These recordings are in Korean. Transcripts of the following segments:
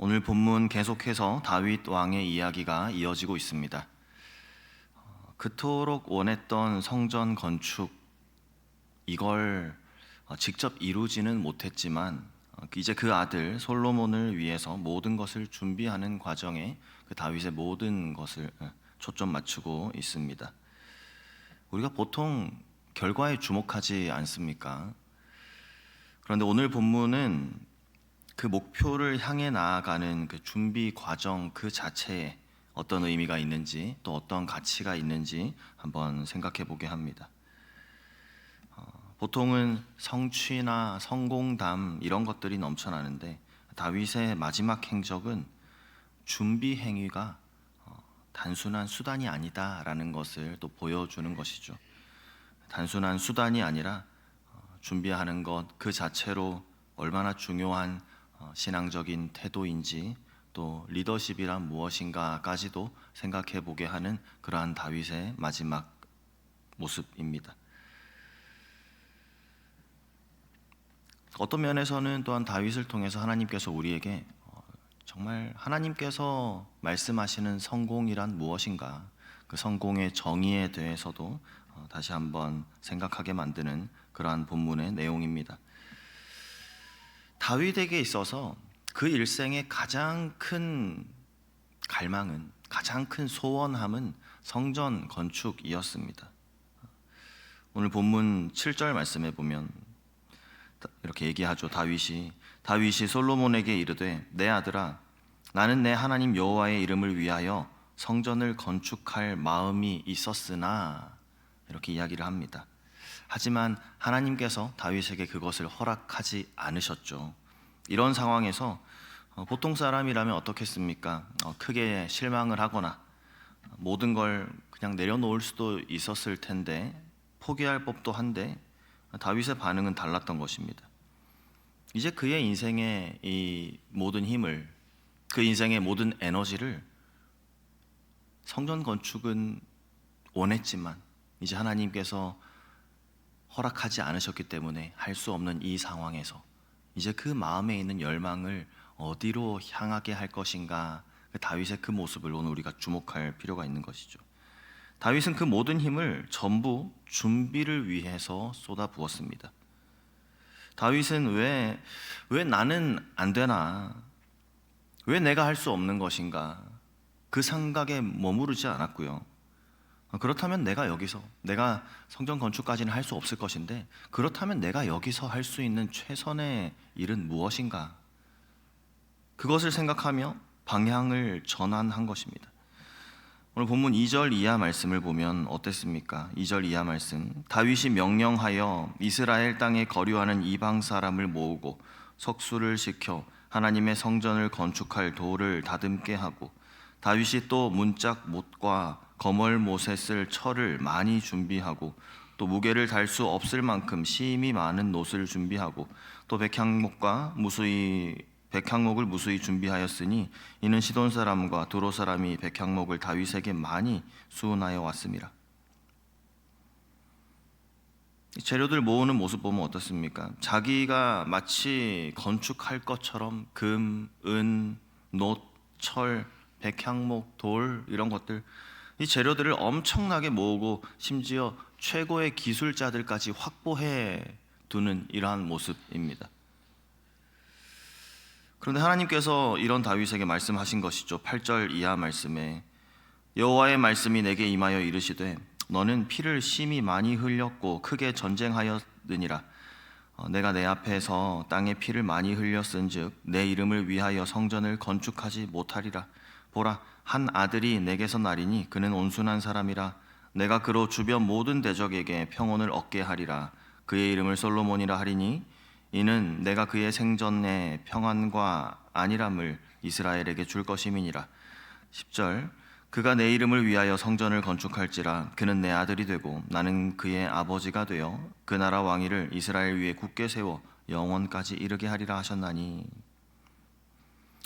오늘 본문 계속해서 다윗 왕의 이야기가 이어지고 있습니다. 그토록 원했던 성전 건축, 이걸 직접 이루지는 못했지만 이제 그 아들 솔로몬을 위해서 모든 것을 준비하는 과정에 그 다윗의 모든 것을 초점 맞추고 있습니다. 우리가 보통 결과에 주목하지 않습니까? 그런데 오늘 본문은 그 목표를 향해 나아가는 그 준비 과정 그 자체에 어떤 의미가 있는지, 또 어떤 가치가 있는지 한번 생각해 보게 합니다. 보통은 성취나 성공담 이런 것들이 넘쳐나는데, 다윗의 마지막 행적은 준비 행위가 단순한 수단이 아니다라는 것을 또 보여주는 것이죠. 단순한 수단이 아니라 준비하는 것 그 자체로 얼마나 중요한 신앙적인 태도인지, 또 리더십이란 무엇인가까지도 생각해 보게 하는 그러한 다윗의 마지막 모습입니다. 어떤 면에서는 또한 다윗을 통해서 하나님께서 우리에게 정말 하나님께서 말씀하시는 성공이란 무엇인가, 그 성공의 정의에 대해서도 다시 한번 생각하게 만드는 그러한 본문의 내용입니다. 다윗에게 있어서 그 일생의 가장 큰 갈망은, 가장 큰 소원함은 성전 건축이었습니다. 오늘 본문 7절 말씀에 보면 이렇게 얘기하죠. 다윗이 솔로몬에게 이르되, 내 아들아, 나는 내 하나님 여호와의 이름을 위하여 성전을 건축할 마음이 있었으나, 이렇게 이야기를 합니다. 하지만 하나님께서 다윗에게 그것을 허락하지 않으셨죠. 이런 상황에서 보통 사람이라면 어떻겠습니까? 크게 실망을 하거나 모든 걸 그냥 내려놓을 수도 있었을 텐데, 포기할 법도 한데, 다윗의 반응은 달랐던 것입니다. 이제 그의 인생의 이 모든 힘을, 그 인생의 모든 에너지를 성전 건축은 원했지만 이제 하나님께서 허락하지 않으셨기 때문에 할 수 없는 이 상황에서 이제 그 마음에 있는 열망을 어디로 향하게 할 것인가, 다윗의 그 모습을 오늘 우리가 주목할 필요가 있는 것이죠. 다윗은 그 모든 힘을 전부 준비를 위해서 쏟아부었습니다. 다윗은 왜 나는 안 되나, 왜 내가 할 수 없는 것인가, 그 생각에 머무르지 않았고요. 그렇다면 내가 성전 건축까지는 할 수 없을 것인데, 그렇다면 내가 여기서 할 수 있는 최선의 일은 무엇인가, 그것을 생각하며 방향을 전환한 것입니다. 오늘 본문 2절 이하 말씀을 보면 어땠습니까? 2절 이하 말씀, 다윗이 명령하여 이스라엘 땅에 거류하는 이방 사람을 모으고 석수를 시켜 하나님의 성전을 건축할 돌을 다듬게 하고, 다윗이 또 문짝 못과 거멀 못에 쓸 철을 많이 준비하고, 또 무게를 달 수 없을 만큼 심이 많은 놋을 준비하고, 또 백향목을 무수히 준비하였으니, 이는 시돈 사람과 두로 사람이 백향목을 다윗에게 많이 수은하여 왔습니다. 재료들 모으는 모습 보면 어떻습니까? 자기가 마치 건축할 것처럼 금, 은, 놋, 철, 백향목, 돌, 이런 것들, 이 재료들을 엄청나게 모으고 심지어 최고의 기술자들까지 확보해 두는 이러한 모습입니다. 그런데 하나님께서 이런 다윗에게 말씀하신 것이죠. 8절 이하 말씀에, 여호와의 말씀이 내게 임하여 이르시되, 너는 피를 심히 많이 흘렸고 크게 전쟁하였느니라. 내가 내 앞에서 땅에 피를 많이 흘렸은즉 내 이름을 위하여 성전을 건축하지 못하리라. 보라, 한 아들이 내게서 나리니 그는 온순한 사람이라. 내가 그로 주변 모든 대적에게 평온을 얻게 하리라. 그의 이름을 솔로몬이라 하리니, 이는 내가 그의 생전에 평안과 안일함을 이스라엘에게 줄 것임이니라. 10절, 그가 내 이름을 위하여 성전을 건축할지라. 그는 내 아들이 되고 나는 그의 아버지가 되어 그 나라 왕위를 이스라엘 위에 굳게 세워 영원까지 이르게 하리라 하셨나니.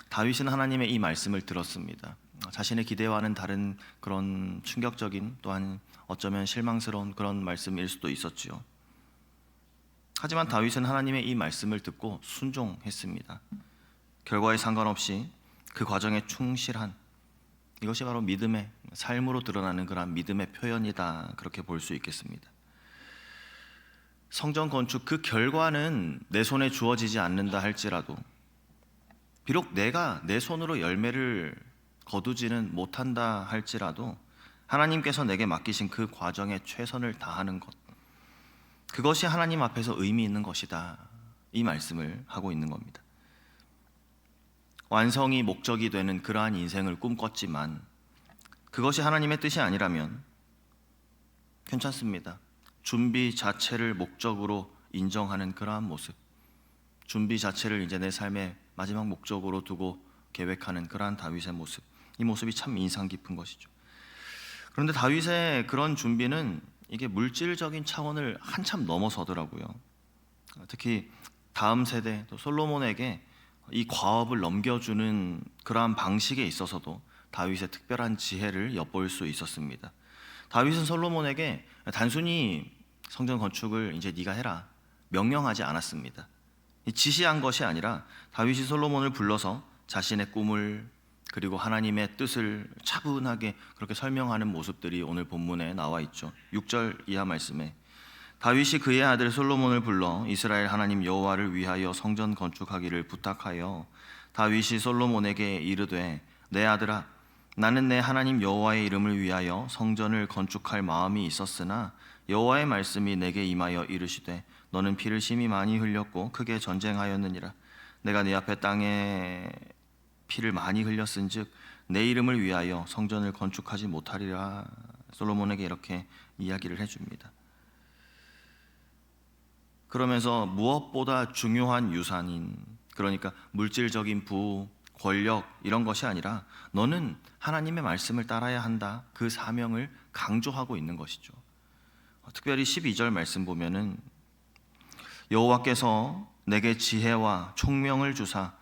다윗은 하나님의 이 말씀을 들었습니다. 자신의 기대와는 다른 그런 충격적인, 또한 어쩌면 실망스러운 그런 말씀일 수도 있었지요. 하지만 다윗은 하나님의 이 말씀을 듣고 순종했습니다. 결과에 상관없이 그 과정에 충실한, 이것이 바로 믿음의 삶으로 드러나는 그러한 믿음의 표현이다, 그렇게 볼 수 있겠습니다. 성전 건축 그 결과는 내 손에 주어지지 않는다 할지라도, 비록 내가 내 손으로 열매를 거두지는 못한다 할지라도 하나님께서 내게 맡기신 그 과정에 최선을 다하는 것, 그것이 하나님 앞에서 의미 있는 것이다, 이 말씀을 하고 있는 겁니다. 완성이 목적이 되는 그러한 인생을 꿈꿨지만 그것이 하나님의 뜻이 아니라면 괜찮습니다. 준비 자체를 목적으로 인정하는 그러한 모습, 준비 자체를 이제 내 삶의 마지막 목적으로 두고 계획하는 그러한 다윗의 모습, 이 모습이 참 인상 깊은 것이죠. 그런데 다윗의 그런 준비는 이게 물질적인 차원을 한참 넘어서더라고요. 특히 다음 세대 또 솔로몬에게 이 과업을 넘겨주는 그러한 방식에 있어서도 다윗의 특별한 지혜를 엿볼 수 있었습니다. 다윗은 솔로몬에게 단순히 성전 건축을 이제 네가 해라, 명령하지 않았습니다. 지시한 것이 아니라 다윗이 솔로몬을 불러서 자신의 꿈을 그리고 하나님의 뜻을 차분하게 그렇게 설명하는 모습들이 오늘 본문에 나와 있죠. 6절 이하 말씀에 다윗이 그의 아들 솔로몬을 불러 이스라엘 하나님 여호와를 위하여 성전 건축하기를 부탁하여 다윗이 솔로몬에게 이르되 내 아들아, 나는 내 하나님 여호와의 이름을 위하여 성전을 건축할 마음이 있었으나 여호와의 말씀이 내게 임하여 이르시되 너는 피를 심히 많이 흘렸고 크게 전쟁하였느니라. 내가 네 앞에 땅에 피를 많이 흘렸은즉 내 이름을 위하여 성전을 건축하지 못하리라. 솔로몬에게 이렇게 이야기를 해줍니다. 그러면서 무엇보다 중요한 유산인, 그러니까 물질적인 부호, 권력 이런 것이 아니라 너는 하나님의 말씀을 따라야 한다, 그 사명을 강조하고 있는 것이죠. 특별히 12절 말씀 보면은 여호와께서 내게 지혜와 총명을 주사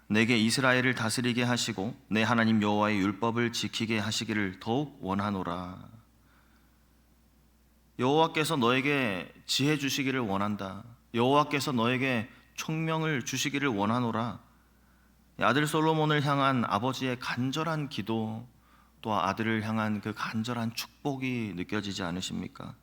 내게 이스라엘을 다스리게 하시고 내 하나님 여호와의 율법을 지키게 하시기를 더욱 원하노라. 여호와께서 너에게 지혜 주시기를 원한다. 여호와께서 너에게 총명을 주시기를 원하노라. 아들 솔로몬을 향한 아버지의 간절한 기도, 또 아들을 향한 그 간절한 축복이 느껴지지 않으십니까?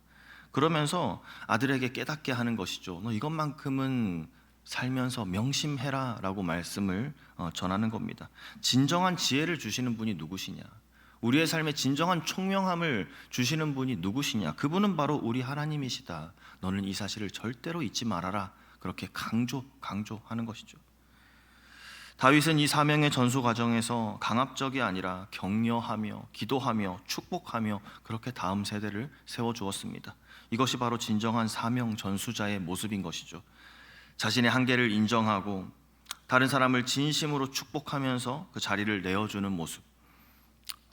그러면서 아들에게 깨닫게 하는 것이죠. 너 이것만큼은 살면서 명심해라 라고 말씀을 전하는 겁니다. 진정한 지혜를 주시는 분이 누구시냐? 우리의 삶에 진정한 총명함을 주시는 분이 누구시냐? 그분은 바로 우리 하나님이시다. 너는 이 사실을 절대로 잊지 말아라. 그렇게 강조하는 것이죠. 다윗은 이 사명의 전수 과정에서 강압적이 아니라 격려하며 기도하며 축복하며 그렇게 다음 세대를 세워주었습니다. 이것이 바로 진정한 사명 전수자의 모습인 것이죠. 자신의 한계를 인정하고 다른 사람을 진심으로 축복하면서 그 자리를 내어주는 모습.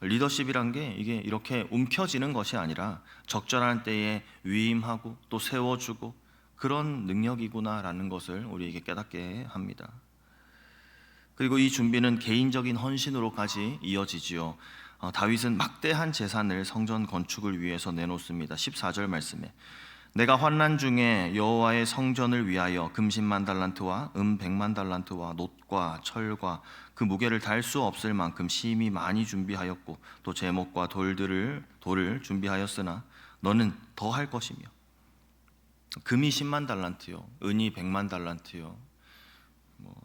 리더십이란 게 이게 이렇게 움켜쥐는 것이 아니라 적절한 때에 위임하고 또 세워주고 그런 능력이구나라는 것을 우리에게 깨닫게 합니다. 그리고 이 준비는 개인적인 헌신으로까지 이어지지요. 다윗은 막대한 재산을 성전 건축을 위해서 내놓습니다. 14절 말씀에 내가 환난 중에 여호와의 성전을 위하여 금 10만 달란트와 은 100만 달란트와 놋과 철과 그 무게를 달 수 없을 만큼 심히 많이 준비하였고 또 제목과 돌을 준비하였으나 너는 더 할 것이며 금이 10만 달란트요 은이 100만 달란트요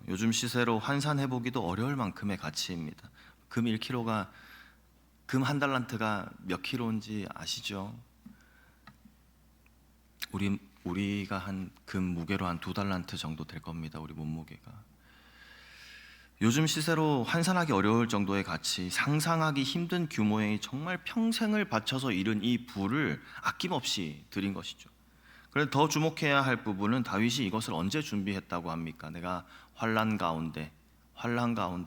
요즘 시세로 환산해보기도 어려울 만큼의 가치입니다. 금 1kg가 금 한 달란트가 몇 킬로인지 아시죠? 우리가 한 금 무게로 한 2달란트 정도 될 겁니다. 우리 몸무게가. 요즘 시세로 환산하기 어려울 정도의 가치, 상상하기 힘든 규모의 정말 평생을 바쳐서 이룬 이 부를 아낌없이 드린 것이죠. 그런데 더 주목해야 할 부분은 다윗이 이것을 언제 준비했다고 합니까? 내가 환난 가운데,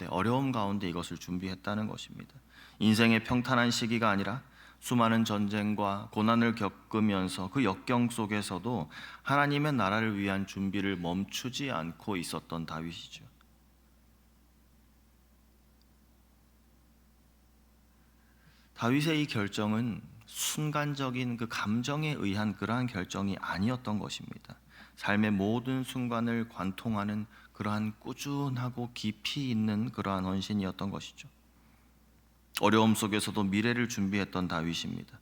어려움 가운데 이것을 준비했다는 것입니다. 인생의 평탄한 시기가 아니라 수많은 전쟁과 고난을 겪으면서 그 역경 속에서도 하나님의 나라를 위한 준비를 멈추지 않고 있었던 다윗이죠. 다윗의 이 결정은 순간적인 그 감정에 의한 그러한 결정이 아니었던 것입니다. 삶의 모든 순간을 관통하는 그러한 꾸준하고 깊이 있는 그러한 헌신이었던 것이죠. 어려움 속에서도 미래를 준비했던 다윗입니다.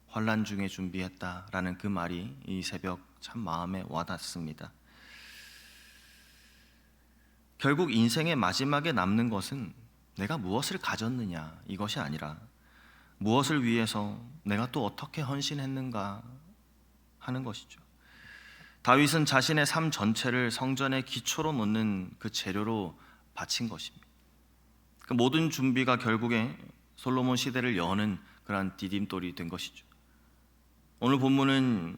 환난 중에 준비했다라는 그 말이 이 새벽 참 마음에 와닿습니다. 결국 인생의 마지막에 남는 것은 내가 무엇을 가졌느냐 이것이 아니라 무엇을 위해서 내가 또 어떻게 헌신했는가 하는 것이죠. 다윗은 자신의 삶 전체를 성전의 기초로 놓는 그 재료로 바친 것입니다. 그 모든 준비가 결국에 솔로몬 시대를 여는 그러한 디딤돌이 된 것이죠. 오늘 본문은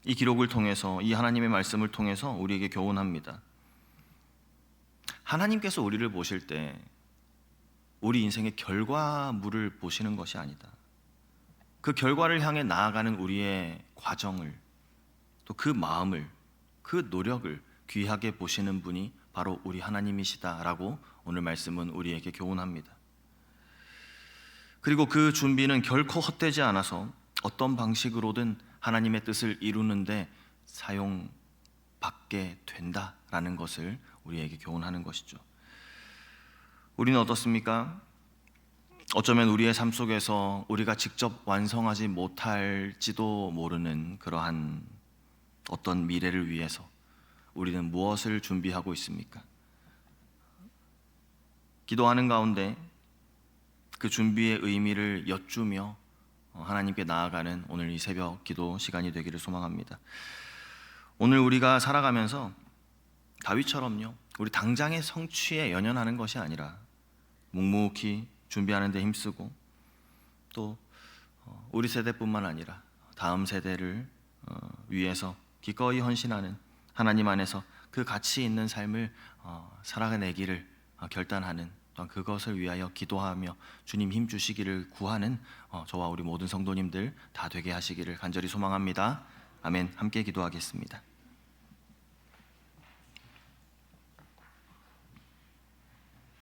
이 기록을 통해서, 이 하나님의 말씀을 통해서 우리에게 교훈합니다. 하나님께서 우리를 보실 때 우리 인생의 결과물을 보시는 것이 아니다. 그 결과를 향해 나아가는 우리의 과정을, 또 그 마음을, 그 노력을 귀하게 보시는 분이 바로 우리 하나님이시다라고 오늘 말씀은 우리에게 교훈합니다. 그리고 그 준비는 결코 헛되지 않아서 어떤 방식으로든 하나님의 뜻을 이루는데 사용받게 된다라는 것을 우리에게 교훈하는 것이죠. 우리는 어떻습니까? 어쩌면 우리의 삶 속에서 우리가 직접 완성하지 못할지도 모르는 그러한 어떤 미래를 위해서 우리는 무엇을 준비하고 있습니까? 기도하는 가운데 그 준비의 의미를 여쭈며 하나님께 나아가는 오늘 이 새벽 기도 시간이 되기를 소망합니다. 오늘 우리가 살아가면서 다윗처럼요, 우리 당장의 성취에 연연하는 것이 아니라 묵묵히 준비하는 데 힘쓰고, 또 우리 세대뿐만 아니라 다음 세대를 위해서 기꺼이 헌신하는, 하나님 안에서 그 가치 있는 삶을 살아내기를 결단하는, 또한 그것을 위하여 기도하며 주님 힘 주시기를 구하는 저와 우리 모든 성도님들 다 되게 하시기를 간절히 소망합니다. 아멘. 함께 기도하겠습니다.